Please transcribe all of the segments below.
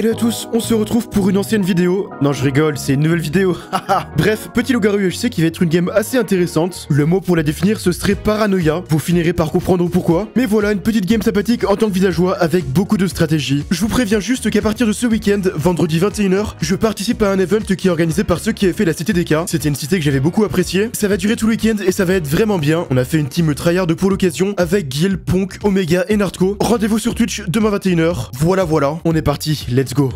Hello à tous, on se retrouve pour une ancienne vidéo. Non, je rigole, c'est une nouvelle vidéo. Bref, petit loup-garou UHC qui va être une game assez intéressante. Le mot pour la définir, ce serait paranoïa. Vous finirez par comprendre pourquoi. Mais voilà, une petite game sympathique en tant que villageois avec beaucoup de stratégie. Je vous préviens juste qu'à partir de ce week-end, vendredi 21h, je participe à un event qui est organisé par ceux qui avaient fait la cité des cas. C'était une cité que j'avais beaucoup appréciée. Ça va durer tout le week-end et ça va être vraiment bien. On a fait une team tryhard pour l'occasion avec Gil, Ponk, Omega et Nardco. Rendez-vous sur Twitch demain 21h. Voilà, on est parti, let's go.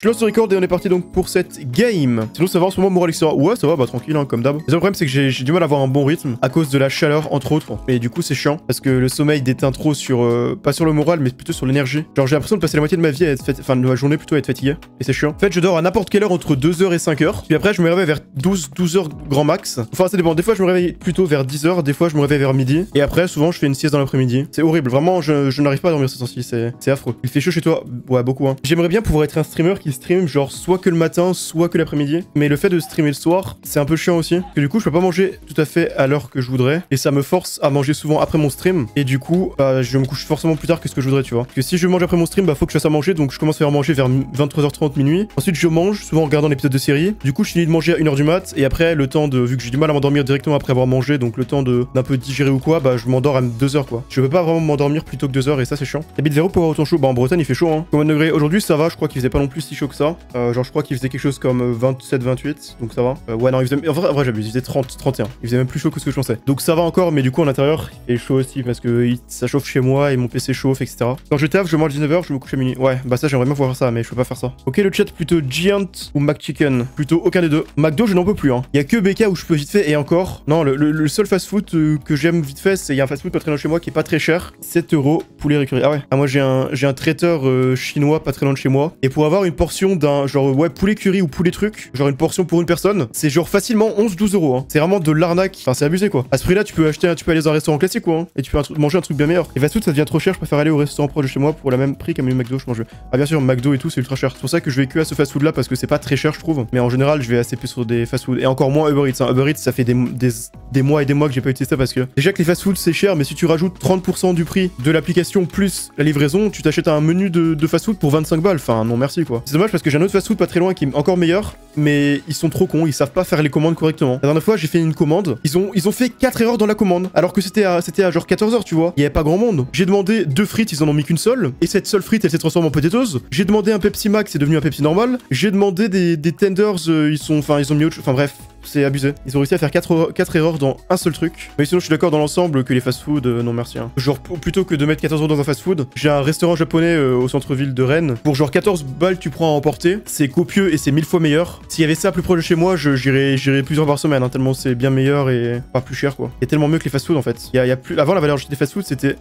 Je lance le record et on est parti donc pour cette game. Sinon ça va en ce moment moral etc. Ouais ça va bah tranquille hein, comme d'hab. Le seul problème c'est que j'ai du mal à avoir un bon rythme à cause de la chaleur entre autres. Et du coup c'est chiant parce que le sommeil déteint trop sur pas sur le moral mais plutôt sur l'énergie. Genre j'ai l'impression de passer la moitié de ma vie à être enfin de ma journée plutôt à être fatigué. Et c'est chiant. En fait je dors à n'importe quelle heure entre 2h et 5h. Puis après je me réveille vers 12h grand max. Enfin ça dépend. Des fois je me réveille plutôt vers 10h. Des fois je me réveille vers midi. Et après souvent je fais une sieste dans l'après-midi. C'est horrible. Vraiment je n'arrive pas à dormir ce temps-ci. C'est affreux. Il fait chaud chez toi. Ouais beaucoup hein. J'aimerais bien pouvoir être un streamer qui stream genre soit que le matin, soit que l'après-midi. Mais le fait de streamer le soir, c'est un peu chiant aussi. Que du coup, je peux pas manger tout à fait à l'heure que je voudrais. Et ça me force à manger souvent après mon stream. Et du coup, bah, je me couche forcément plus tard que ce que je voudrais, tu vois. Parce que si je mange après mon stream, bah, faut que je fasse à manger. Donc, je commence à faire manger vers 23h30 minuit. Ensuite, je mange, souvent en regardant l'épisode de série. Du coup, je finis de manger à 1h du mat. Et après, le temps de, vu que j'ai du mal à m'endormir directement après avoir mangé, donc le temps d'un peu digérer ou quoi, bah, je m'endors à 2h, quoi. Je peux pas vraiment m'endormir plus tôt que 2h et ça, c'est chiant. T'habites vers où pour avoir autant chaud? Bah, en Bretagne, il fait chaud, hein. Combien de degrés? Aujourd'hui, ça va. Je crois qu'il faisait pas non plus si chaud que ça. Genre, je crois qu'il faisait quelque chose comme 27-28, donc ça va. Ouais, non, il faisait... En vrai j'abuse, il faisait 30-31. Il faisait même plus chaud que ce que je pensais. Donc ça va encore, mais du coup, en intérieur, il fait chaud aussi parce que ça chauffe chez moi et mon PC chauffe, etc. Quand je taffe, je mange à 19h, je me couche à minuit. Ouais, bah ça, j'aimerais bien pouvoir faire ça, mais je peux pas faire ça. Ok, le chat, plutôt Giant ou McChicken? Plutôt aucun des deux. McDo, je n'en peux plus, hein. Il y a que BK où je peux vite fait, et encore. Non, le seul fast-food que j'aime vite fait, c'est il y a un fast-food pas très loin de chez moi qui est pas très cher. 7€ poulet récurri. Ah ouais. Ah, moi, j'ai un traiteur chinois pas très loin de chez moi. Et pour avoir une portion d'un genre, ouais, poulet curry ou poulet truc, genre une portion pour une personne, c'est genre facilement 11-12€. Hein. C'est vraiment de l'arnaque. Enfin, c'est abusé quoi. À ce prix-là, tu peux aller dans un restaurant classique quoi. Hein, et tu peux manger un truc bien meilleur. Et fast-food, ça devient trop cher. Je préfère aller au restaurant proche de chez moi pour le même prix qu'un menu McDo. Je mange. Ah, bien sûr, McDo et tout, c'est ultra cher. C'est pour ça que je vais que à ce fast-food là parce que c'est pas très cher, je trouve. Mais en général, je vais assez plus sur des fast-food. Et encore moins Uber Eats. Hein. Uber Eats, ça fait des mois et des mois que j'ai pas utilisé ça parce que déjà que les fast-foods c'est cher, mais si tu rajoutes 30% du prix de l'application plus la livraison, tu t'achètes un menu de fast-food pour 25 balles. Enfin, non, merci quoi. C'est dommage parce que j'ai un autre fast-food pas très loin qui est encore meilleur. Mais ils sont trop cons, ils savent pas faire les commandes correctement. La dernière fois, j'ai fait une commande, ils ont fait 4 erreurs dans la commande, alors que c'était à genre 14h, tu vois. Il y avait pas grand monde. J'ai demandé 2 frites, ils en ont mis qu'une seule, et cette seule frite, elle s'est transformée en potatoes. J'ai demandé un Pepsi Max, c'est devenu un Pepsi normal. J'ai demandé des tenders, ils ont mis autre chose. Enfin bref, c'est abusé. Ils ont réussi à faire 4 erreurs dans un seul truc. Mais sinon, je suis d'accord dans l'ensemble que les fast-food, non merci. Hein. Genre, plutôt que de mettre 14€ dans un fast-food, j'ai un restaurant japonais au centre-ville de Rennes. Pour genre 14 balles, tu prends à emporter. C'est copieux et c'est 1000 fois meilleur. S'il y avait ça plus proche de chez moi, j'irais plusieurs par semaine, hein, tellement c'est bien meilleur et pas plus cher quoi. Et tellement mieux que les fast-food en fait. Avant, la valeur ajoutée des fast-food, c'était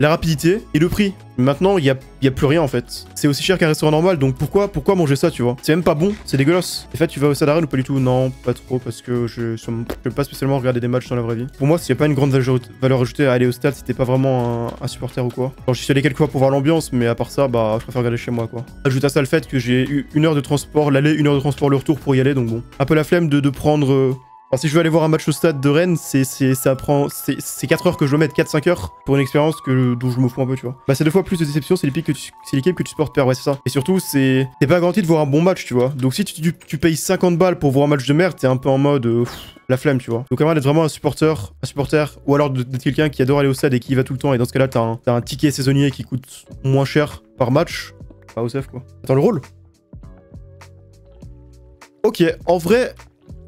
la rapidité et le prix. Maintenant, il y a plus rien en fait. C'est aussi cher qu'un restaurant normal, donc pourquoi manger ça, tu vois? C'est même pas bon, c'est dégueulasse. En fait, tu vas au Stade Arène ou pas du tout? Non, pas trop, parce que je peux pas spécialement regarder des matchs dans la vraie vie. Pour moi, s'il y a pas une grande valeur ajoutée à aller au stade, si t'es pas vraiment un supporter ou quoi. Genre, j'y suis allé quelques fois pour voir l'ambiance, mais à part ça, bah, je préfère regarder chez moi, quoi. Ajoute à ça le fait que j'ai eu 1 heure de transport l'aller, 1 heure de transport le retour pour y aller, donc bon. Un peu la flemme de prendre... Alors si je veux aller voir un match au stade de Rennes, c'est 4 heures que je dois mettre, 4-5 heures pour une expérience dont je me fous un peu, tu vois. Bah c'est 2 fois plus de déception, c'est l'équipe que tu supportes perdre, ouais c'est ça. Et surtout, t'es pas garanti de voir un bon match, tu vois. Donc si tu payes 50 balles pour voir un match de merde, t'es un peu en mode la flemme, tu vois. Donc à moins d'être vraiment un supporter, ou alors d'être quelqu'un qui adore aller au stade et qui y va tout le temps, et dans ce cas-là, t'as un ticket saisonnier qui coûte moins cher par match. Pas au CF, quoi. Attends, le rôle? Ok, en vrai...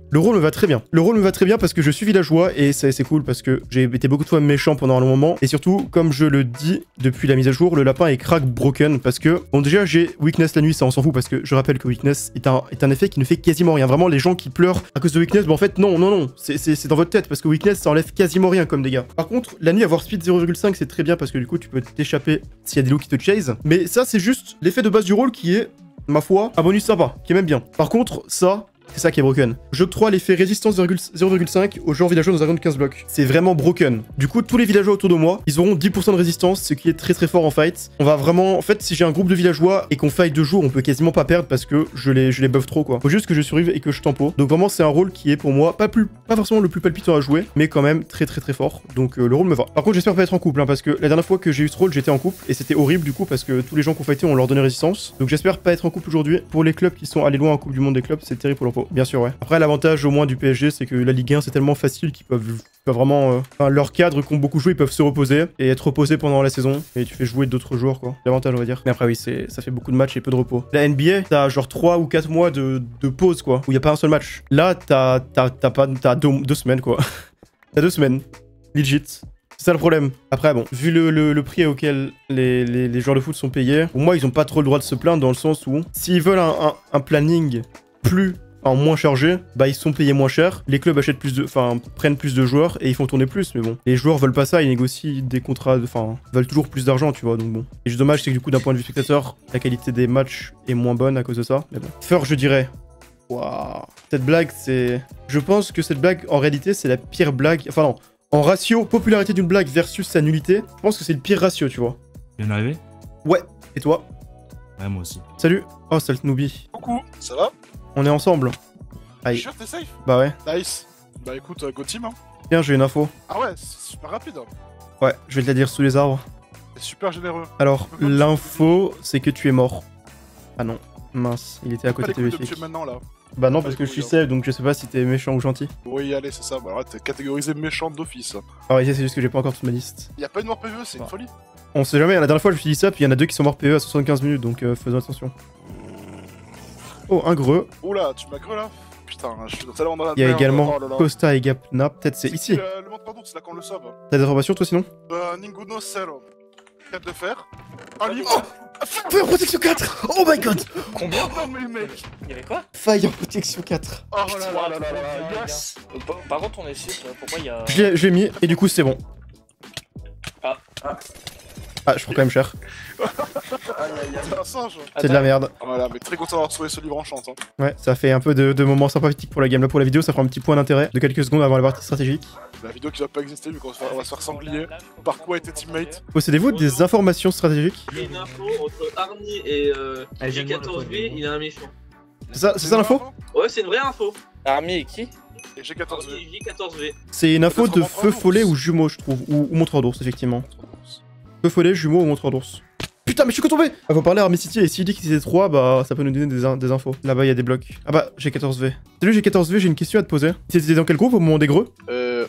Le rôle me va très bien. Le rôle me va très bien parce que je suis villageois et c'est cool parce que j'ai été beaucoup de fois méchant pendant un long moment. Et surtout, comme je le dis depuis la mise à jour, le lapin est crack broken parce que... Bon déjà, j'ai weakness la nuit, ça on s'en fout parce que je rappelle que weakness est un effet qui ne fait quasiment rien. Vraiment, les gens qui pleurent à cause de weakness, bah en fait non. C'est dans votre tête parce que weakness, ça enlève quasiment rien comme dégâts. Par contre, la nuit, avoir speed 0,5, c'est très bien parce que du coup, tu peux t'échapper s'il y a des loups qui te chase. Mais ça, c'est juste l'effet de base du rôle qui est, ma foi, un bonus sympa, qui est même bien. Par contre, ça... C'est ça qui est broken. J'octroie l'effet résistance 0,5 aux joueurs villageois dans un rayon de 15 blocs. C'est vraiment broken. Du coup, tous les villageois autour de moi, ils auront 10% de résistance, ce qui est très très fort en fight. On va vraiment... En fait, si j'ai un groupe de villageois et qu'on fight 2 jours, on peut quasiment pas perdre parce que je les buff trop, quoi. Faut juste que je survive et que je tempo. Donc vraiment, c'est un rôle qui est pour moi pas forcément le plus palpitant à jouer, mais quand même très très très fort. Donc le rôle me va. Par contre, j'espère pas être en couple, hein, parce que la dernière fois que j'ai eu ce rôle, j'étais en couple et c'était horrible du coup parce que tous les gens qu'on fightait, on leur donnait résistance. Donc j'espère pas être en couple aujourd'hui. Pour les clubs qui sont allés loin en Coupe du Monde des clubs, c'est terrible pour l'enfant. Bien sûr, ouais. Après, l'avantage au moins du PSG, c'est que la Ligue 1, c'est tellement facile qu'ils peuvent vraiment... Enfin, leurs cadres qui ont beaucoup joué, ils peuvent se reposer et être reposés pendant la saison. Et tu fais jouer d'autres joueurs, quoi. L'avantage, on va dire. Mais après, oui, ça fait beaucoup de matchs et peu de repos. La NBA, t'as genre 3 ou 4 mois de pause, quoi, où il y a pas un seul match. Là, t'as 2 semaines, quoi. T'as 2 semaines. Legit. C'est ça le problème. Après, bon, vu le prix auquel les joueurs de foot sont payés, pour moi, ils ont pas trop le droit de se plaindre dans le sens où s'ils veulent un planning moins chargé, bah ils sont payés moins cher, les clubs achètent prennent plus de joueurs et ils font tourner plus, mais bon. Les joueurs veulent pas ça, ils négocient des contrats, veulent toujours plus d'argent, tu vois, donc bon. Et juste dommage, c'est que du coup, d'un point de vue spectateur, la qualité des matchs est moins bonne à cause de ça, mais bon. Feur, je dirais. Waouh. Cette blague, c'est... Je pense que cette blague, en réalité, c'est la pire blague... Enfin non, en ratio popularité d'une blague versus sa nullité, je pense que c'est le pire ratio, tu vois. Bien arrivé? Ouais. Et toi? Ouais, moi aussi. Salut. Oh, Salt Noobie. Coucou, ça va? On est ensemble. Aïe. Sûr, t'es safe? Bah ouais. Nice. Bah écoute, go team, hein. Tiens, j'ai une info. Ah ouais, c'est super rapide. Hein. Ouais, je vais te la dire sous les arbres. C'est super généreux. Alors, l'info, c'est que tu es mort. Ah non, mince, il était à côté de de Béfique. maintenant là. Bah non, parce que je suis safe, donc je sais pas si t'es méchant ou gentil. Oui, allez, c'est ça. Bah là, t'es catégorisé méchant d'office. Alors ici, c'est juste que j'ai pas encore toute ma liste. Y'a pas une mort PVE, c'est une folie. On sait jamais, la dernière fois je me suis dit ça, puis il y en a 2 qui sont morts PE à 75 minutes, donc faisons attention. Oh, un greux. Oula, tu m'as creux là? Putain, je suis totalement dans la Il y a merde. également Oh là là. Costa et Gapna, peut-être c'est ici. Le montre d'ours, c'est là qu'on le sauve. T'as des informations toi sinon? Ninguno Cero. 4 de fer. Un livre. Fire protection 4. Oh my god. Combien? Non mais mec. Il y avait quoi? Fire protection 4. Oh là là là là là. Yes. Par contre, on est site, pourquoi il y a... Je l'ai mis, et du coup c'est bon. Ah, je prends quand même cher. C'est un singe. C'est de la merde. Voilà, mais très content d'avoir trouvé ce livre en chante. Hein. Ouais, ça fait un peu de moments sympathiques pour la game. Là, pour la vidéo, ça fera un petit point d'intérêt de quelques secondes avant la partie stratégique. La vidéo qui va pas exister vu qu'on va se faire sanglier. Par quoi était teammate? Possédez-vous des informations stratégiques? Il y a une info entre Army et G14V, il a un méchant. C'est ça l'info? Ouais, c'est une vraie info. Army et qui? Et G14V. Army et G14V. C'est une info de Peut-être feu follet ou jumeau, je trouve. Ou montreur d'ours, effectivement. Feu follet, jumeau ou montreur d'ours. Putain, mais je suis tombé! Faut parler à Army City et s'il dit qu'ils étaient 3, bah ça peut nous donner des infos. Là-bas, il y a des blocs. Ah bah, G14V. Salut G14V, j'ai une question à te poser. T'étais dans quel groupe au moment des greux?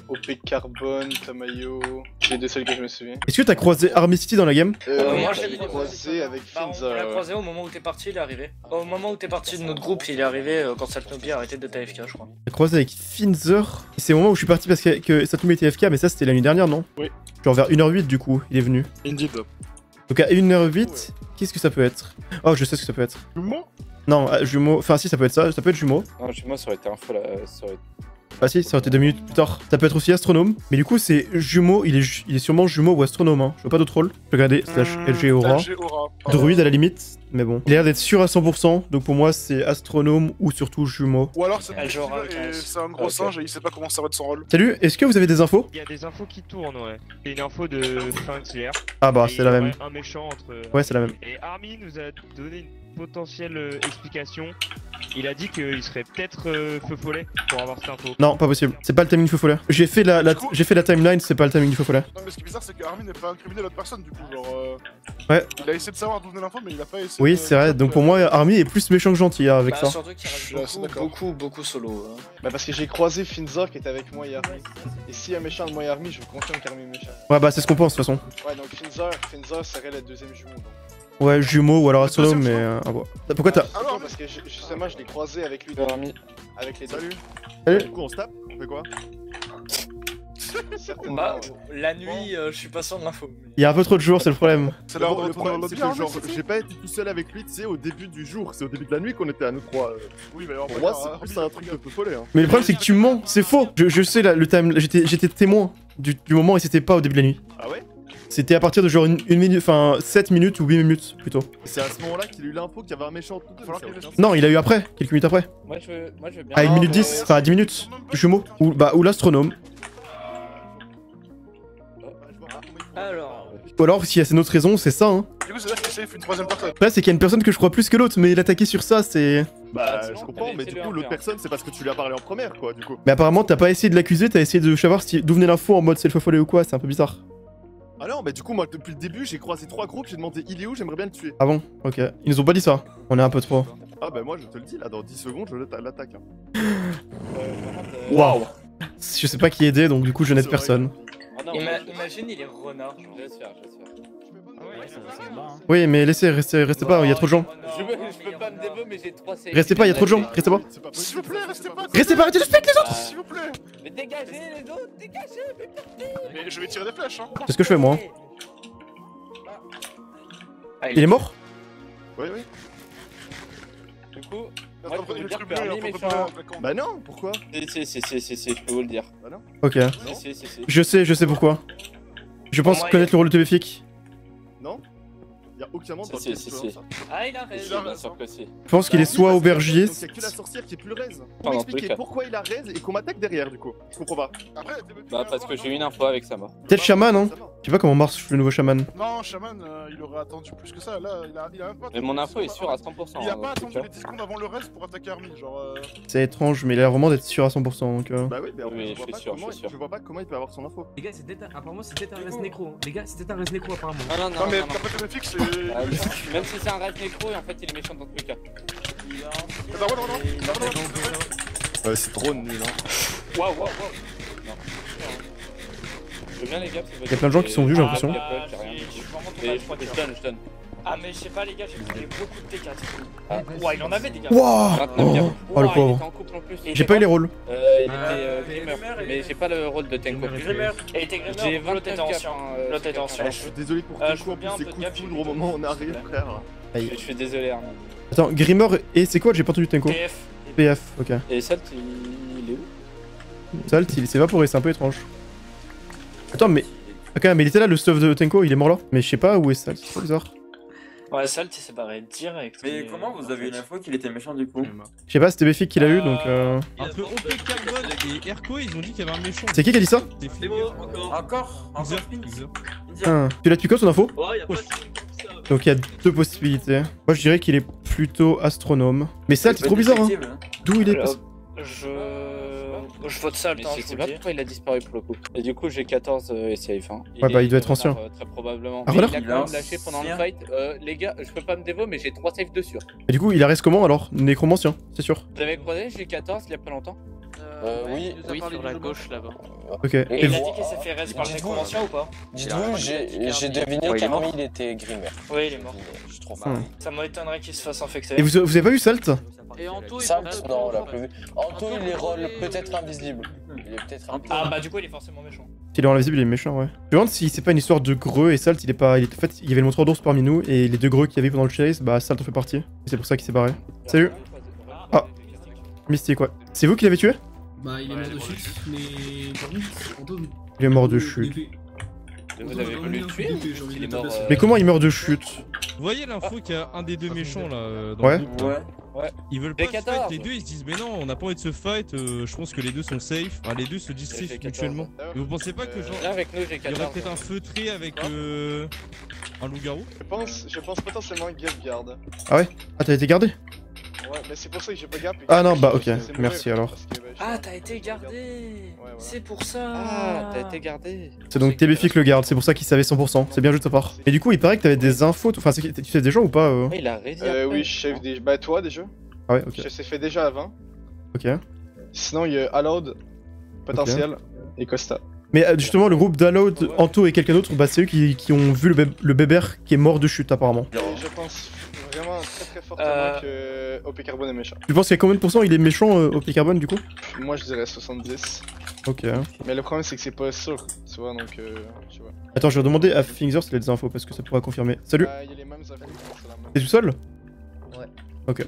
OP Carbone, Tamayo, c'est les deux seuls que je me souviens. Est-ce que t'as croisé Army City dans la game? Moi, je je l'ai l'ai croisé avec On l'a croisé au moment où t'es parti, il est arrivé. Au moment où t'es parti de notre groupe, il est arrivé quand Saltnobi a arrêté de TFK, je crois. J'ai croisé avec Finzer. C'est au moment où je suis parti parce que Satomi était FK, mais ça c'était la nuit dernière, non? Oui. Genre vers 1h08 du coup, il est venu. Indeed. Donc à 1h08, qu'est-ce que ça peut être? Oh, je sais ce que ça peut être. Jumeau? Non, jumeau. Enfin, si, ça peut être ça peut être jumeau. Non, chez moi, ça aurait été info là. Ah si, ça aurait été 2 minutes plus tard. Ça peut être aussi astronome. Mais du coup, c'est jumeau. Il est sûrement jumeau ou astronome. Hein. Je veux pas d'autres rôles. Je vais regarder slash LG Aura. Druide à la limite. Mais bon. Il a l'air d'être sûr à 100%. Donc pour moi, c'est astronome ou surtout jumeau. Ou alors c'est Aljora, et c'est un gros singe et il sait pas comment servir de son rôle. Salut, est-ce que vous avez des infos? Il y a des infos qui tournent, ouais. C'est une info de fin hier. Ah bah, Et c'est la il y même. aurait un méchant entre. Ouais, c'est la même. Et Army nous a donné une potentielle explication. Il a dit qu'il serait peut-être feu follet pour avoir cette info. Non, pas possible. C'est pas le timing du feu follet. J'ai fait la timeline, c'est pas le timing du feu follet. Non mais ce qui est bizarre c'est que Armin n'est pas incriminé l'autre personne du coup genre Ouais. Il a essayé de savoir d'où venait l'info mais il a pas essayé. Oui, c'est vrai. Donc pour moi, Army est plus méchant que gentil hein, avec Bah, ça. surtout qu'il Je suis reste assez d'accord. beaucoup solo. Hein. Bah parce que j'ai croisé Finzer qui était avec moi et Army. Et s'il y a méchant de moi et Army, je vous confirme qu'Army est méchant. Ouais, bah c'est ce qu'on pense de toute façon. Ouais, donc Finzer serait la deuxième jumeau. Donc. Ouais, jumeau ou alors Le astronome, mais. deuxième Ah bon. Pourquoi t'as. Alors Non, parce que justement, je l'ai croisé avec lui. Army. Avec les deux. Salut. Salut. Du coup, on se tape? On fait quoi? Certainement. Bah, ouais. la nuit, je suis pas sûr de l'info. Il y a un peu trop de jours, c'est le problème. C'est l'heure de Le retourner dans problème, le c'est lobby que genre, Armin, j'ai pas été tout seul avec lui, tu sais, au début du jour. C'est au début de la nuit qu'on était à nous trois. Oui mais alors Pour moi, c'est plus un truc de peu follet. Hein. Mais le problème, c'est que tu mens, c'est faux. Je sais, là, le time. J'étais témoin du moment et c'était pas au début de la nuit. Ah ouais? C'était à partir de genre une minute, enfin 7 minutes ou 8 minutes plutôt. C'est à ce moment-là qu'il a eu l'info qu'il y avait un méchant entre deux. Falloir ça a qu'il aucun reste- sens. Non, il a eu après, quelques minutes après. Moi je veux bien. À 1 Non, minute mais- 10, enfin à 10 minutes. Jumeau. Ou l'astronome. Alors. Ou alors, si c'est notre raison, c'est ça, hein. Du coup, c'est-à-dire qu'il safe une troisième personne. Après, c'est qu'il y a une personne que je crois plus que l'autre, mais l'attaquer sur ça, c'est. Bah, sinon, je comprends, mais laissez-le du coup, en l'autre faire. personne, c'est parce que tu lui as parlé en première, quoi, du coup. Mais apparemment, t'as pas essayé de l'accuser, t'as essayé de savoir d'où venait l'info en mode self-follow ou quoi, c'est un peu bizarre. Ah non, mais du coup, moi, depuis le début, j'ai croisé 3 groupes, j'ai demandé il est où, j'aimerais bien le tuer. Ah bon, ok. Ils nous ont pas dit ça. On est un peu trop. Ah bah, moi, je te le dis, là, dans 10 secondes, je l'attaque. Hein. Waouh. Je sais pas qui aider, donc du coup, je n'aide C'est personne. Ah non, Imagine, il est renard. genre. Je vais se faire, je vais se faire. Oui, mais laissez, restez pas, il y a trop de gens. Je peux pas me dévo, mais j'ai 3 saves. Restez pas, il y a trop de gens, restez pas. C'est pas S'il vous plaît, restez pas. Restez pas, arrêtez de spec les autres. S'il vous plaît. Mais dégagez les autres, dégagez. Mais je vais tirer des flèches, hein. C'est ce que je fais moi. Ah, Il est mort? Oui, oui. Du coup, Il est en Moi, train de je peux prendre vous le dire truc que bleu, il est en parmi train de mes prendre le camp. Bah non, pourquoi? si, je peux vous le dire. Ok. Si. Je sais pourquoi. Je pense Pour moi, connaître le rôle de téléfique. Non? Y'a aucun monde Si, dans si, lequel si, tu si. peux avoir ça. Ah, il a Il a raison. Bien sûr que si. Je pense qu'il est soit aubergier. Donc y'a que la sorcière qui est plus raise. Pour dans tous les m'expliquer cas. pourquoi il a raise et qu'on m'attaque derrière, du coup. Je comprends pas. Après, Bah, parce que j'ai eu une info avec Sama. Peut-être chaman, hein. Ça va. Je sais pas comment marche le nouveau chaman. Non, Shaman, il aurait attendu plus que ça. Là, il a même pas. Mais mon info est sûre à 100%. Il a hein, pas dans tous attendu les les 10 secondes avant le reste pour attaquer Army. Genre. C'est étrange, mais il a l'air vraiment d'être sûr à 100%. Donc, Bah oui, mais en Oui, fait, je je vois suis pas sûr, comment je suis sûr. je vois pas comment il peut avoir son info. Les gars, apparemment c'était un res nécro. Hein. Les gars, c'était un res nécro apparemment. cas. Non, Non, mais t'as pas de fixe, c'est. Ah, même si c'est un red nécro, et en fait il est méchant dans tous les cas. Ouais, c'est trop nul, hein. Waouh. Non. Je veux bien les gars, c'est votre- y a plein de gens qui sont venus, j'ai l'impression. Ah, j'ai rien dit. Je suis vraiment tombé Mais à je 3 tirs. je donne. Ah, mais je sais pas, les gars, j'ai pris beaucoup de T4. Ah. Ouais, il en avait des gars. Wouah 29 gars. Oh le Il pauvre. était en couple en plus. J'ai pas eu les rôles. Il était Grimmer, mais j'ai pas le rôle de Tenko. Grimmer. Et il était J'ai Grimmer, 29 l'autre était ancien. gaps, L'autre était ancien. Je suis désolé pour je tout veux en bien plus, un c'est peu de coup gap, de j'ai foudre mis au moment où on deux, arrive, s'il te frère. Je suis désolé Armin. Attends, Grimmer et c'est quoi? J'ai pas entendu Tenko. PF. PF, ok. Et Salt, il est où? Salt, il s'est évaporé, c'est un peu étrange. Attends, mais. Ok, mais il était là le stuff de Tenko, il est mort là. Mais je sais pas où est Salt, c'est trop bizarre. Ouais, Salt, il s'est barré direct. Mais comment vous avez eu l'info qu'il était méchant du coup? Je sais pas, c'était Béfic qui l'a eu donc. Entre OP Carbone et Erko, ils ont dit qu'il y avait un méchant. C'est qui a dit ça? C'est C'est bon, encore Ah. Tu l'as depuis quand son info? Oh, y'a pas de film comme ça. Donc il y a deux possibilités. Moi je dirais qu'il est plutôt astronome. Mais Salt, c'est trop bizarre hein. D'où il est passé? Je vote Salt, Mais hein, je je sais vous pas le dis. pourquoi il a disparu pour le coup. Et du coup, j'ai 14 et safe. Hein. Ouais, bah, il doit être renard, ancien. Très probablement. Ah, Mais renard il a quand même lâché pendant le fight. Les gars, je peux pas me dévo, mais j'ai 3 safe de sûr. Et du coup, il reste comment alors? Nécromancien, c'est sûr. Vous l'avez croisé? J'ai 14 il y a pas longtemps. Oui, sur la gauche là-bas. Ok. Et Et il a dit qu'il s'est fait reste par le nécromancien ou pas? Dites-vous, j'ai deviné qu'Army il était Grimmer. Oui, il est mort. Je trouve. Ça m'étonnerait qu'il se fasse infecter. Et vous avez pas vu Salt? Et Anto, Salt, non, on l'a plus vu. Anto, il est rôle peut-être invisible. Il est peut-être un peu. Ah bah du coup il est forcément méchant. S'il est invisible, il est méchant, ouais. Je me demande si c'est pas une histoire de greux et Salt, il est pas. En fait, il y avait le montreur d'ours parmi nous et les deux greux qu'il y avait pendant le chase, bah Salt en fait partie. Et c'est pour ça qu'il s'est barré. Salut. Ah. Mystique, ouais. C'est vous qui l'avez tué? Bah, il est mort de chute, mais par contre, Anto. Il est mort de chute. Vous avez voulu le tuer ou il est mort Mais comment il meurt de chute? Vous voyez l'info qu'il y a un des deux méchants là dans Ouais. le groupe là. Ouais. Ils veulent pas se B14. fight, les deux ils se disent mais non on n'a pas envie de se fight, je pense que les deux sont safe, enfin les deux se disent J'ai safe fait 14. mutuellement. Et vous pensez pas que genre Là avec nous j'ai il y aurait 14. peut-être un feutré avec un loup-garou? Je pense potentiellement Gap garde. Ah, t'as été gardé? Ouais, mais c'est pour ça que j'ai pas Gap. Ah non, bah ok, C'est mauvais, merci alors. parce que, bah, je- Ah t'as été gardé. voilà. C'est pour ça. Ah, t'as été gardé. C'est donc TBFIC le garde, c'est pour ça qu'il savait 100%. C'est bien juste de sa part. Et du coup, il paraît que t'avais des infos. Enfin, tu sais des gens ou pas Ouais, il a réussi. Oui, chef des. Bah, toi déjà. Ah ouais, ok. Ça s'est fait déjà avant. Ok. Sinon, il y a Allowed, Potentiel et Costa. Mais justement, le groupe d'Allowed, Anto et quelqu'un d'autre, bah c'est eux qui ont vu le bébert qui est mort de chute apparemment. Et je pense vraiment très fortement que OP Carbone est méchant. Tu penses qu'il y a combien de pourcents il est méchant au P-Carbone du coup? Moi, je dirais 70. Ok. Mais le problème, c'est que c'est pas sûr, tu vois, donc tu vois. Attends, je vais demander à Finzer s'il a des infos parce que ça pourra confirmer. Salut, Il y a les mêmes infos, c'est la même. t'es tout seul? Ouais. Ok.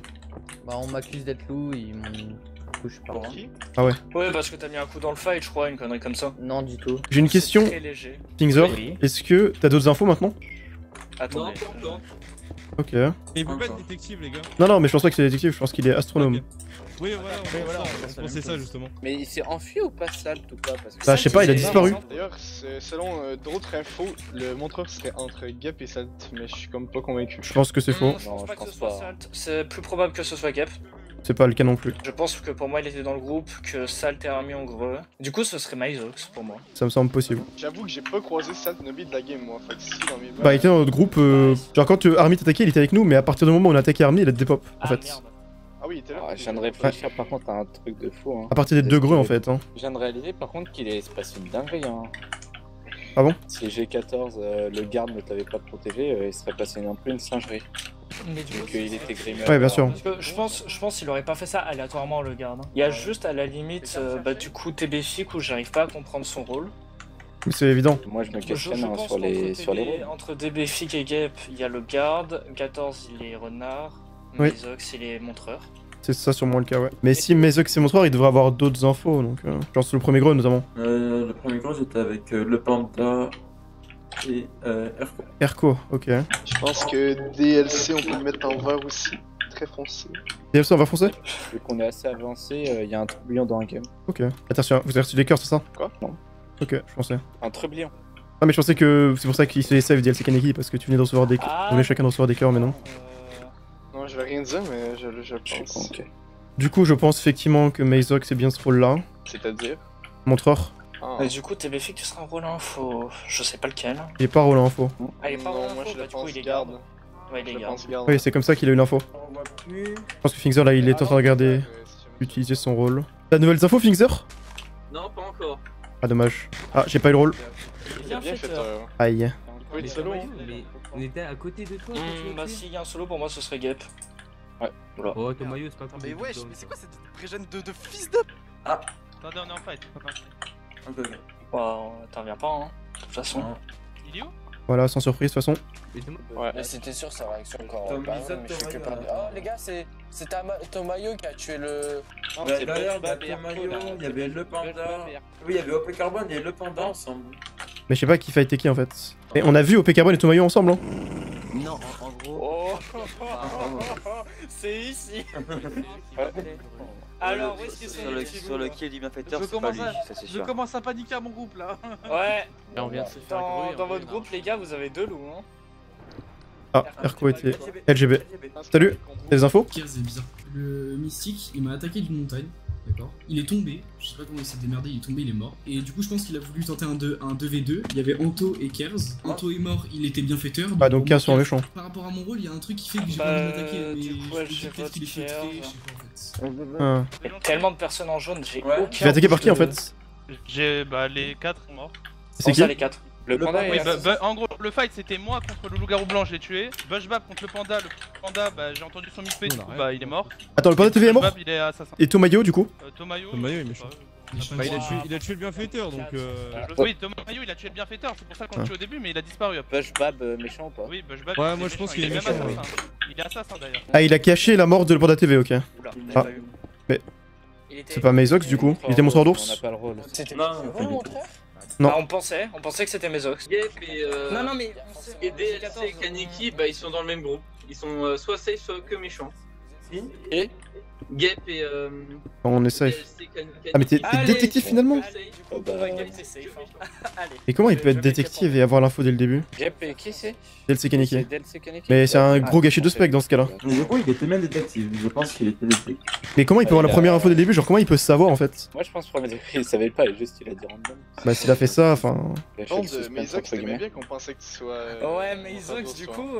Bah on m'accuse d'être loup, ils m'ont coup, je suis parti. Ah ouais. Ouais, parce que t'as mis un coup dans le fight, je crois, une connerie comme ça. Non, du tout. J'ai une question. Très léger. Pingzor, Oui. est-ce que t'as d'autres infos maintenant? Attendez. Ok. Et il peut pas être détective, les gars. Non, mais je pense pas que c'est détective, je pense qu'il est astronome. Ok. Oui, voilà, on pensait ça justement. Mais il s'est enfui ou pas, Salt ou pas? Parce que Bah, je sais pas, il a disparu. D'ailleurs, selon d'autres infos, le montreur serait entre Gap et Salt, mais je suis comme pas convaincu. Je pense que c'est faux. Je pense pas que ce soit Salt. C'est plus probable que ce soit Gap. C'est pas le cas non plus. Je pense que pour moi il était dans le groupe, que Salt et Army ont greu. Du coup ce serait Myzox pour moi. Ça me semble possible. J'avoue que j'ai pas croisé Salt Nobby de la game, moi. Fait que si dans mes Bah, il était dans notre groupe. Genre, quand Army t'attaquait, il était avec nous, mais à partir du moment où on a attaqué Army, il a dépop en fait. Merde. Ah oui, il était là. je viens de réfléchir par contre à un truc de fou. Hein. À partir des deux greux en fait. Hein. Je viens de réaliser par contre qu'il est passé une dinguerie. Hein. Ah bon? Si G14, le garde ne t'avait pas protégé, il serait passé un peu une singerie. Mais du Vu coup, qu'il était grimé. Ouais, bien sûr. parce que je pense qu'il aurait pas fait ça aléatoirement le garde. Il y a juste à la limite, bah du coup TBFIC où j'arrive pas à comprendre son rôle. Mais c'est évident. Moi je me Je questionne pense sur les rôles. entre DBFIC et Gap, il y a le garde, 14 il est renard, Oui. Myzox il est montreur. C'est ça sûrement le cas, ouais. Mais si Mezox c'est montreur, il devrait avoir d'autres infos, donc genre sur le premier greux notamment. Le premier gros, j'étais avec le panda et Erko. Erko, ok. Je pense que DLC, on peut le mettre en vert aussi. Très foncé. DLC, on va foncer? Vu qu'on est assez avancé, il y a un trublion dans un game. Ok. Attention, vous avez reçu des cœurs, c'est ça? Quoi? Non. Ok, je pensais. Un trublion. Ah, mais je pensais que c'est pour ça qu'il se save DLC Kaneki, parce que tu venais de recevoir des cœurs. Ah. Vous venez chacun de recevoir des cœurs, mais non. Non, je vais rien dire, mais je pense. Ok. Du coup, je pense effectivement que Mezox c'est bien ce rôle-là. C'est-à-dire Montreur. Ah. Mais du coup TBFIC tu seras un rôle info, je sais pas lequel. Il est pas rôle info. Ah il est pas Non, rôle moi info, je bah le du coup pense il est garde. garde. Ouais il Je est le garde. pense garde. Oui, c'est comme ça qu'il a eu l'info. On voit plus. Je pense que Finxer là, il est en train de regarder, utiliser son rôle. T'as de nouvelles infos, Finxer? Non, pas encore. Ah, dommage. Ah, j'ai pas eu le rôle. Il a bien fait. Aïe. Oui, solo. Mais on était à côté de toi. Bah s'il y a un solo pour moi ce serait Gap. Oh, ton maillot, c'est pas Non, cool. mais wesh, mais c'est quoi cette prégène de fils de. Attendez, on est en fight. Ok, ok. Bah t'inviens pas hein, de toute façon. Il est où? Voilà, sans surprise, de toute façon. Ouais. Mais c'était sûr sa réaction quand Tom bah, Lisa, mais je suis que Tomayo, pas. Oh les gars, c'est Tomayo qui a tué le. Bah, derrière, il y avait Mayo, il y avait le panda. Oui, il y avait OP Carbone et le panda ensemble. Mais je sais pas qui fight qui en fait. Et on a vu OP Carbone et Tomayo ensemble, hein. Non, en gros. Oh c'est ici. Alors où est-ce qu'ils sont les petits Sur le loups, kill du bienfaiteur, Je c'est pas commence lui, à- ça c'est Je sûr. commence à paniquer à mon groupe là. Ouais. Là on vient de se faire gruer. Dans votre groupe les gars vous avez deux loups hein. Ah, Erko était LGB. Salut, t'as des infos? C'est bizarre. Le mystique, il m'a attaqué d'une montagne. D'accord. Il est tombé, je sais pas comment il s'est démerdé, il est tombé, il est mort. Et du coup, je pense qu'il a voulu tenter un 2v2. Il y avait Anto et Kers. Anto est mort, il était bienfaiteur. Ah, donc pour Kers moi, sont méchants. Par rapport à mon rôle, il y a un truc qui fait que j'ai Bah, pas envie de m'attaquer. Mais du coup, ouais, je je sais peut-être pas qu'il est qui est, filtré, je sais pas en fait. Ah. Il y a tellement de personnes en jaune, j'ai Ouais. aucun. Tu fais attaquer par qui en fait? J'ai bah les 4 morts. C'est qui? Les 4. Le panda Oui, est en gros, le fight c'était moi contre le loup-garou blanc, je l'ai tué. Bushbab contre le panda. Le panda, bah j'ai entendu son mixpé, du coup, bah il est mort. Attends, le Panda TV est mort? Bushbab, il est assassin. Et Tomayo du coup? Tomayo. Tomayo est méchant. Bah, il a tué le bienfaiteur donc. Oui, Tomayo il a tué le bienfaiteur, c'est pour ça qu'on le tue au début, mais il a disparu après. Bushbab méchant ou pas? Oui, Bushbab. Ouais, il moi, est je pense méchant, qu'il est il méchant, même ouais. assassin. Il est assassin d'ailleurs. Ah, il a caché la mort de le Panda TV, ok. Oula, Ah. Mais c'est pas Mezox du coup? Il était montreur On n'a d'ours? pas le rôle. C'était Non, vous le montreur? Non. Bah, on pensait que c'était Mezox. Gap et Non mais et DLC et Kaneki, bah ils sont dans le même groupe. Ils sont soit safe, soit que méchants. Et Gap et On est safe. DLC, Kaneki. Ah, mais t'es Allez, détective finalement? Allez, du Oh, coup, bah, on va Gap, c'est safe. Hein. Allez. Et comment il peut être Je mets détective et avoir l'info dès le début? Gap et qui c'est? DLC Kaneki. C'est DLC Kaneki. Mais c'est un gros gâchis de spec dans ce cas-là. Mais du coup, il était même détective. Je pense qu'il était détective. Mais comment il peut avoir la première info dès le début? Genre comment il peut savoir en fait? Moi je pense premier degré, il savait pas, il a dit random. Bah s'il a fait ça, enfin... Il a fait Non, le suspense, mais Zox, entre t'aimais guillemets. bien qu'on pensait que tu sois. Ouais mais Isox du coup.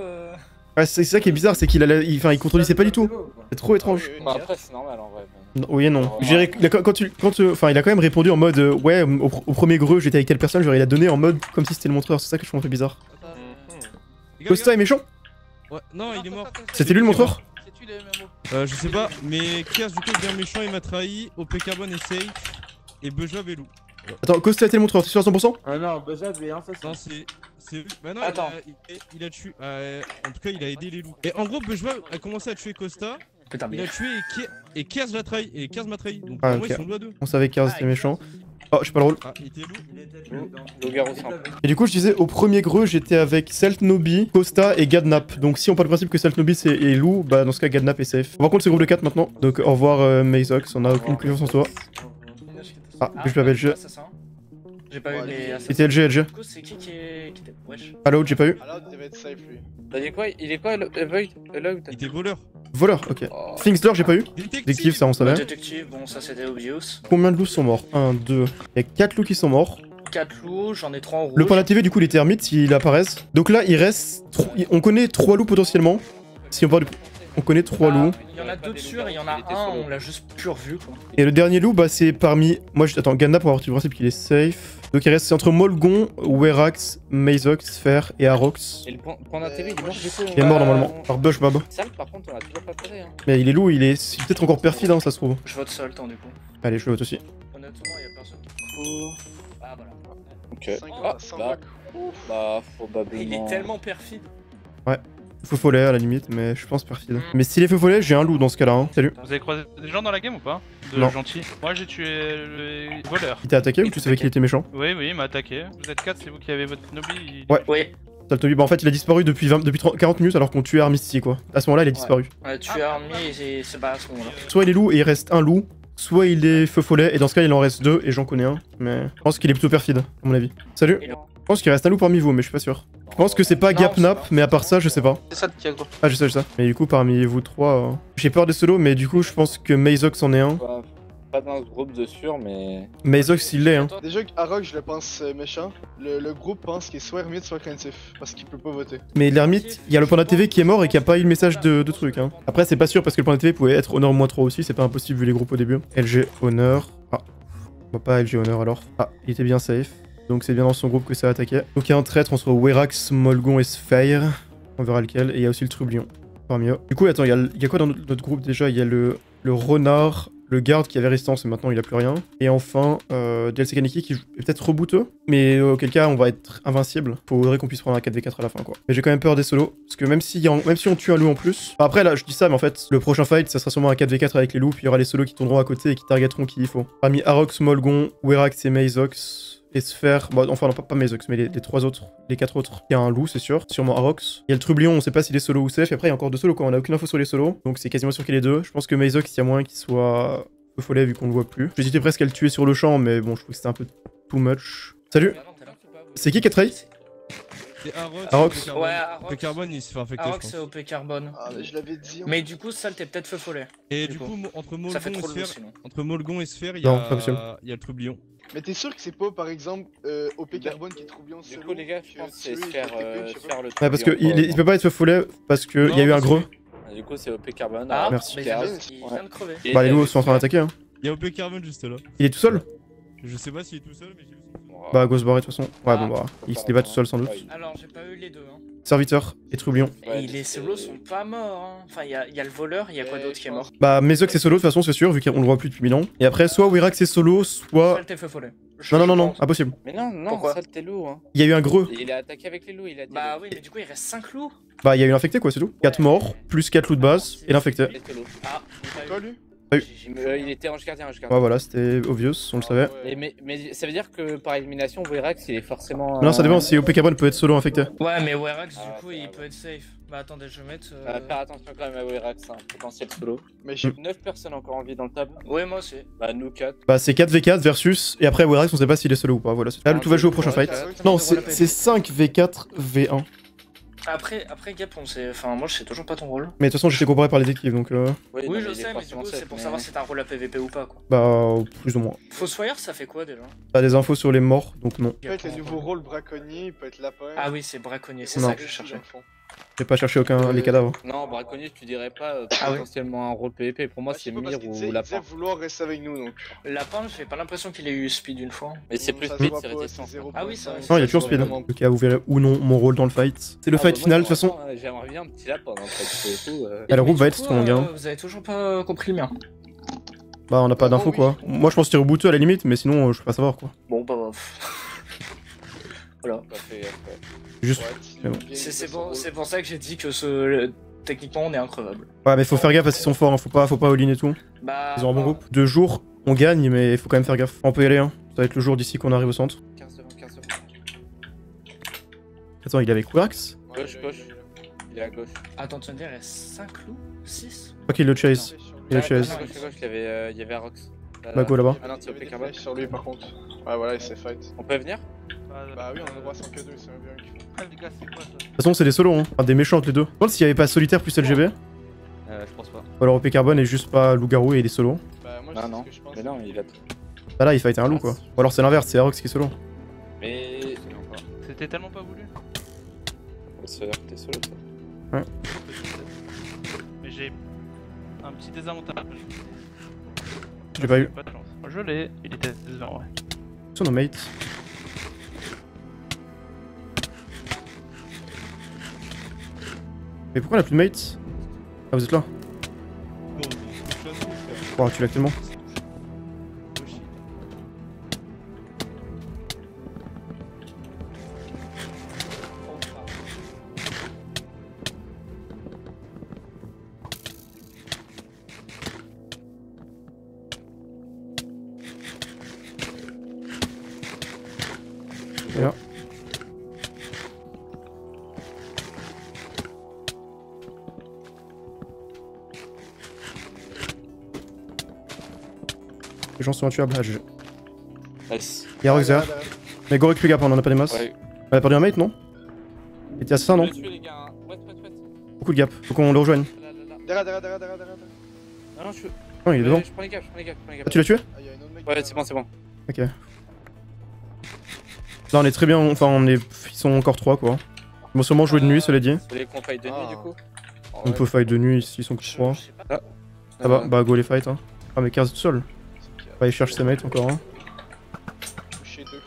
Ouais, c'est ça qui est bizarre, c'est qu'il il contredisait pas du tout. C'est trop étrange. Bah, après c'est normal en vrai. Non, oui et non. Il a quand même répondu en mode ouais, au premier greu j'étais avec telle personne, genre il a donné en mode comme si c'était le montreur, c'est ça que je trouve un peu bizarre. Les gars, Costa est méchant? Ouais, non, il est mort. C'était lui le montreur? C'est-tu les MMO? Je sais pas, mais Kers du coup est bien méchant, il m'a trahi. OP Carbone est safe. Et Bushbab est loup. Attends, Costa était le montreur, t'es sûr à 100%? Ah non, Bushbab est assassin. Non, c'est. Bah non, Attends. il a tué. En tout cas, il a aidé les loups. Et en gros, Bushbab a commencé à tuer Costa. Putain, Il mais. a tué et Kers l'a trahi. Et Kers m'a trahi. Donc Ah, pour moi, ok. ils sont 2 à 2. On savait qu'Ars était méchant. Oh, je sais pas le rôle. Ah, il était loup. Loup-garou simple. Et du coup, je disais, au premier greu, j'étais avec Seltnobi, Costa et Gadnap. Donc si on part du principe que Seltnobi est loup, bah dans ce cas, Gadnap est safe. On va contre ce groupe de 4 maintenant. Donc au revoir Mazox, on a aucune confiance en toi. Ah, je m'appelle LG. J'ai pas eu les. C'était LG, LG. Du coup, c'est qui était. Wesh. Allo, j'ai pas eu. Alors, il devait être safe lui. T'as dit quoi? Il est quoi le Void? Il était voleur. Voleur, ok. Oh. Thingster, j'ai pas eu. Détective, ça on savait. Détective, bon, ça c'était obvious. Combien de loups sont morts 1, 2. Il y a 4 loups qui sont morts. 4 loups, j'en ai 3 en rouge. Le point d'ATV, du coup, il était ermite s'il apparaissent. Donc là, il reste. On connaît 3 loups potentiellement. Si on part du. On connaît 3 loups. Il y en a 2 de sûrs et il y en a un, on l'a juste pur vu quoi. Et le dernier loup, bah c'est parmi. Moi, attends, Ganna pour avoir du principe qu'il est safe. Donc il reste, c'est entre Molgon, Werax, Mazox, Sphere et Arox. Et le point d'ATV, il est mort du coup. Il est mort normalement, par Bush Bab. Salt, par contre, on a toujours pas posé. Hein. Mais il est loup, il est peut-être encore perfide, hein, ça se trouve. Je vote Salt du coup. Allez, je le vote aussi. Honnêtement, il y a personne qui. Ah voilà. Ok. Bah, probablement. Il est tellement perfide. Ouais. Faux follet à la limite, mais je pense perfide. Mais s'il est faux follet, j'ai un loup dans ce cas-là. Hein. Salut. Vous avez croisé des gens dans la game ou pas? Non. Gentils. Moi j'ai tué le voleur. Il t'a attaqué ou tu savais qu'il était méchant? Oui, il m'a attaqué. Vous êtes 4, c'est vous qui avez votre Nobi. Ouais. Oui. Saltobi, bah en fait il a disparu depuis 40 minutes alors qu'on tuait Armistici quoi. À ce moment-là il est disparu. Ouais, tu as armé et c'est pas à ce moment-là. Soit il est loup et il reste un loup, soit il est feu follet et dans ce cas il en reste 2 et j'en connais un. Mais je pense qu'il est plutôt perfide, à mon avis. Salut. Je pense qu'il reste un loup parmi vous mais je suis pas sûr. Je pense que c'est pas Gapnap mais à part ça je sais pas. C'est ça le Tiago. Ah je sais. Mais du coup parmi vous trois, j'ai peur des solos mais du coup je pense que Mazox en est un. Pas dans ce groupe de sûr mais... Mazox il l'est hein. Déjà qu'Arok je le pense méchant, le groupe pense qu'il est soit ermite soit craintif, parce qu'il peut pas voter. Mais l'ermite, il y a le Panda TV qui est mort et qui a pas eu le message de truc hein. Après c'est pas sûr parce que le Panda TV pouvait être Honor -3 aussi, c'est pas impossible vu les groupes au début. LG Honor. Ah. Bah pas LG Honor alors. Ah, il était bien safe. Donc c'est bien dans son groupe que ça a attaqué. Donc il y a un traître entre Werax, Molgon et Sphere. On verra lequel. Et il y a aussi le Trublion. Parmi eux. Du coup attends, il y a quoi dans notre groupe déjà? Il y a le renard, le garde qui avait résistance et maintenant il a plus rien. Et enfin, DLC Kaneki qui est peut-être rebooteux. Mais auquel cas on va être invincible. Faudrait qu'on puisse prendre un 4v4 à la fin quoi. Mais j'ai quand même peur des solos. Parce que même si on tue un loup en plus. Enfin, après là je dis ça mais en fait le prochain fight ça sera sûrement un 4v4 avec les loups. Puis il y aura les solos qui tourneront à côté et qui targeteront qui il faut. Parmi Arox, Molgon, Werax et Mazox. Et Sphere, bon, enfin non pas Mazox mais les 3 autres, les 4 autres. Il y a un loup c'est sûr, sûrement Arox. Il y a le Trublion, on sait pas s'il est solo ou safe. Et après il y a encore 2 solos quoi, on a aucune info sur les solos. Donc c'est quasiment sûr qu'il est 2. Je pense que Mazox il y a moyen qu'il soit peu follet vu qu'on le voit plus. J'hésitais presque à le tuer sur le champ mais bon je trouve que c'était un peu too much. Salut. C'est qui a trahi? C'est Arox. Ouais, Arox. Le carbone il se fait infecter. Arox c'est OP carbone. Ah mais je l'avais dit. Mais du coup Salt t'es peut-être feu follet. Et du coup entre Molgon et Sphère il y Non, a pas possible. le Trublion. Mais t'es sûr que c'est pas par exemple OP Carbone qui trouve bien Du coup les gars, je pense que c'est faire le Ouais parce que il peut pas être feu follet parce que il y a eu un greu. Du coup c'est OP Carbone. Ah merci. Mais il vient de crever. Bah les loups sont en train d'attaquer hein. Il y a OP Carbone juste là. Il est tout seul? Je sais pas s'il est tout seul mais j'ai vu son... Bah Ghost Barré de toute façon. Ouais bon bah il se débat tout seul sans doute. Alors j'ai pas eu les deux hein. Serviteur et Trublion. Et les solos sont pas morts hein. Enfin il y a le voleur, il y a quoi d'autre qui est mort? Bah Mazox c'est solo de toute façon c'est sûr vu qu'on le voit plus depuis 1000 ans. Et après soit Werax c'est solo soit... Salt est feu follet. Non, impossible. Mais non, ça t'es lourd hein. Il y a eu un greu. Il a attaqué avec les loups, il a dit. Bah oui mais du coup il reste 5 loups. Bah il y a eu l'infecté quoi c'est tout. 4 morts, plus 4 loups de base et l'infecté. Ah, toi lui? Il était ange gardien, Ouais voilà c'était obvious, on le savait. Mais ça veut dire que par élimination, Werax il est forcément... Non ça dépend si OP Carbone peut être solo infecté. Ouais mais Werax du coup il peut être safe. Bah attendez je vais mettre... Faire attention quand même à Werax, hein, potentiel solo. Mais j'ai 9 personnes encore en vie dans le tab. Ouais moi aussi. Bah nous 4. Bah c'est 4v4 versus et après Werax on sait pas s'il est solo ou pas voilà. Là tout va jouer au prochain fight. Non c'est 5v4 v1. Après Gap on sait... Enfin moi je sais toujours pas ton rôle. Mais de toute façon j'étais comparé par les équipes donc Oui je sais mais du coup c'est pour savoir si t'as un rôle à PVP ou pas quoi. Bah plus ou moins. Fossoyeur ça fait quoi déjà? T'as des infos sur les morts donc non. Il peut être le nouveau rôle braconnier, il peut être lapin. Ah oui c'est braconnier, c'est Non. ça que je cherchais. J'ai pas cherché aucun les cadavres. Non, braconnier, tu dirais pas potentiellement un rôle PVP. Pour moi, c'est Mir ou Lapin. Il vouloir rester avec nous donc. Lapin, j'ai pas l'impression qu'il ait eu speed une fois. Mais c'est plus speed, c'est résistance. Ah oui, ça. Non, il y a toujours speed. Ok, vous verrez ou non mon rôle dans le fight. C'est le fight final de toute façon. J'aimerais bien un petit lapin dans le fight. Et le groupe va être strong hein. Vous avez toujours pas compris le mien. Bah on a pas d'infos quoi. Moi je pense qu'il est rebooteux à la limite mais sinon je peux pas savoir quoi. Bon bah... Voilà. Juste. C'est pour ça que j'ai dit que ce... techniquement on est increvable. Ouais, mais faut faire gaffe parce qu'ils sont forts, hein. Faut pas all-in et tout. Bah. Ils ont un bon groupe. 2 jours, on gagne, mais faut quand même faire gaffe. On peut y aller, hein. Ça va être le jour d'ici qu'on arrive au centre. 15 devant, 15 devant. Attends, il est avec Quirax? Gauche. Il est à gauche. Attends, tu il y a 5 loups 6? Je crois qu'il le chase. Il le chase. À gauche, il y avait Arox. Bah go là-bas. Ah non, c'est OP Des Carbone. flèches sur lui par contre. Ouais, voilà, il s'est fight. On peut venir? Bah oui, on a le droit sans que 2, c'est bien qu'il faut. Ah, les gars, c'est quoi ça? De toute façon, c'est des solos, hein. Enfin, des méchants entre les deux. Je me demande s'il y avait pas solitaire plus LGB. Je pense pas. Ou alors OP Carbone est juste pas loup-garou et des solos. Bah moi, Ah c'est non, ce que je pense. mais non, il a. Bah là, il fight un loup quoi. Ou alors c'est l'inverse, c'est Arox qui est solo. Mais. C'était tellement pas voulu. T'es solo, toi. Ouais. Mais j'ai un petit désavantage. J'ai pas eu. Pas de chance. Je l'ai, il était devant, ouais. Sur nos mates. Mais pourquoi on a plus de mates? Ah, vous êtes là? Oh, tu l'as tellement. Et là. Les gens sont intuables. Ah, GG. Nice. Y'a Rox derrière. Mais go récupère gap, on en a pas des masses. Ouais. On a perdu un mate, non? Il était assassin, non? Beaucoup de gap. Faut qu'on le rejoigne. Derrière. Ah non, je suis. Non, il est devant. Je prends les gaps, Ah, tu l'as tué? Ah, y'a un autre mec. Ouais, c'est bon. Ok. Là, on est très bien. Enfin, on est. Ils sont encore 3 quoi. Ils vont sûrement jouer de nuit, cela dit. Vous voulez qu'on fight de nuit du coup? On peut fight de nuit s'ils sont que 3. Ah. Ah bah go les fight, hein. Ah, mais 15 tout seul. Bah, il cherche ses mates encore, hein. Touché 2 fois.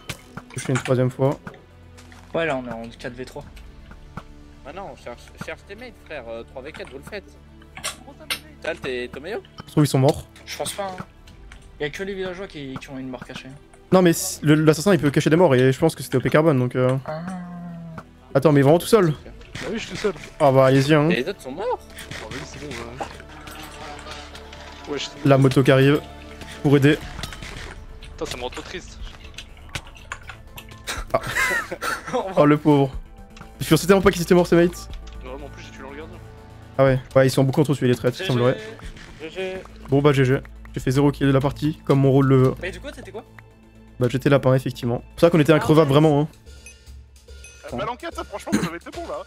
Touché une 3ème fois. Ouais, là on est en 4v3. Ah non, cherche tes mates, frère. 3v4, vous le faites. Tal, t'es Tomayo? Je trouve ils sont morts. Je pense pas, hein. Y'a que les villageois qui ont une mort cachée. Non, mais l'assassin il peut cacher des morts et je pense que c'était OP Carbone donc. Attends, mais vraiment tout seul? Bah oui, je suis tout seul. Ah bah allez-y, hein. Et les autres sont morts? Oh, vas-y, c'est bon, ouais, La moto qui arrive pour aider. Putain, ça me rend trop triste. Ah. Oh le pauvre. Je pensais tellement pas qu'ils étaient morts ces mates. Vraiment, en plus, j'ai tué le gardien. Ah ouais, ils sont beaucoup entretués les traîtres, il semblerait. Bon bah GG. J'ai fait 0 kill de la partie, comme mon rôle le veut. Mais du coup, t'étais quoi? Bah j'étais lapin effectivement. C'est pour ça qu'on était increvable vraiment, hein. Bah l'enquête, hein, franchement, vous avez été bon là.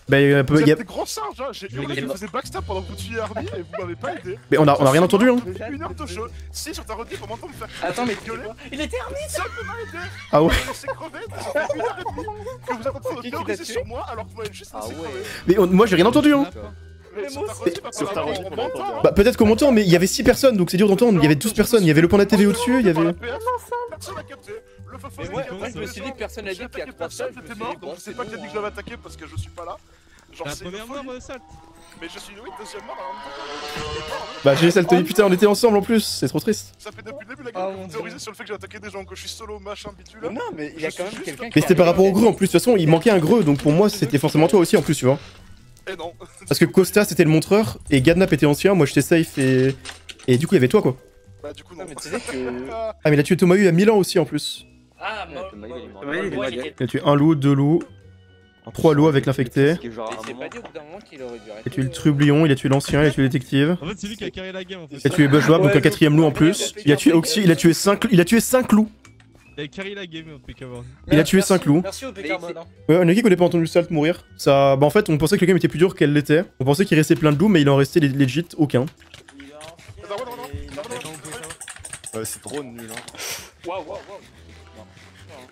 Bah Vous êtes des gros singes, hein. J'ai hurlé que je faisais backstab pendant que vous tuiez Army et vous m'avez pas aidé. Mais on a rien entendu, hein. Depuis 1 heure de jeu, si sur ta rediff, on m'entend me faire. Attends, mais gueuler. il était Army. Ça peut m'aider. Ah ouais. C'est crevé, ça fait 1 heure et demie que vous êtes en train de théoriser sur moi alors que vous m'avez juste laissé crever. Mais moi j'ai rien entendu, hein. Mais sur ta rediff, on m'entend. Bah peut-être qu'on m'entend, mais il y avait 6 personnes donc c'est dur d'entendre. Il y avait 12 personnes, il y avait le Panda TV au-dessus, il y avait. Personne n'a capté. Le faux Mais moi, je me suis dit que personne n'a dit qu'il y a 3 personne, j'étais mort, donc c'est pas qui a dit que je l'avais attaqué parce que je suis pas là. Genre, c'est la première mort, Salt. Mais je suis, oui, deuxième mort. Bah j'ai Salto, putain, on était ensemble en plus, c'est trop triste. Ça fait depuis le début la game que vous théorisez sur le fait que j'ai attaqué des gens, que je suis solo, machin, bitule. Non, mais il y a quand même quelqu'un qui. Mais c'était par rapport au greu en plus, de toute façon il manquait un greu donc pour moi c'était forcément toi aussi en plus, tu vois. Et non. Parce que Costa c'était le montreur et Gadnap était ancien, moi j'étais safe et du coup il y avait toi quoi. Bah du coup non. Mais tu sais que. Ah mais il a tué Tomayu il y a 1000 ans aussi en plus. Ah, Il a tué 1 loup, 2 loups, 3 loups avec l'infecté. Il s'est pas dit au bout d'un moment qu'il aurait dû arrêter. Il a tué le trublion, il a tué l'ancien, il a tué le détective. En fait, c'est lui qui a carré la game en fait. Il a tué Bushwap donc un 4ème loup en plus. Il a tué Oxy, il a tué 5 loups. Il a carré la game en fait qu'avant. Il a tué 5 loups. Merci au Carbone. Ouais, on a qui qu'on n'a pas entendu Salt mourir. Ça, bah en fait on pensait que le game était plus dur qu'elle l'était. On pensait qu'il restait plein de loups mais il en restait legit aucun. Ouais, c'est trop nul, hein.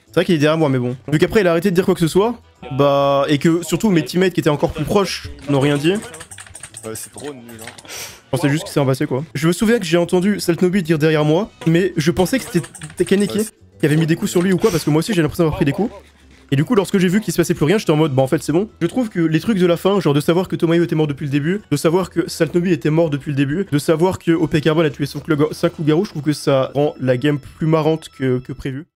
C'est vrai qu'il est derrière moi mais bon. Vu qu'après il a arrêté de dire quoi que ce soit, bah et que surtout mes teammates qui étaient encore plus proches n'ont rien dit. Ouais, c'est trop nul, hein. Je pensais juste que c'est en passé quoi. Je me souviens que j'ai entendu Saltnobi dire derrière moi, mais je pensais que c'était Kaneki qui avait mis des coups sur lui ou quoi parce que moi aussi j'ai l'impression d'avoir pris des coups. Et du coup lorsque j'ai vu qu'il se passait plus rien, j'étais en mode bah en fait c'est bon. Je trouve que les trucs de la fin, genre de savoir que Tomayo était mort depuis le début, de savoir que Saltnobi était mort depuis le début, de savoir que OP Carbone a tué 5 loups-garous, je trouve que ça rend la game plus marrante que prévu.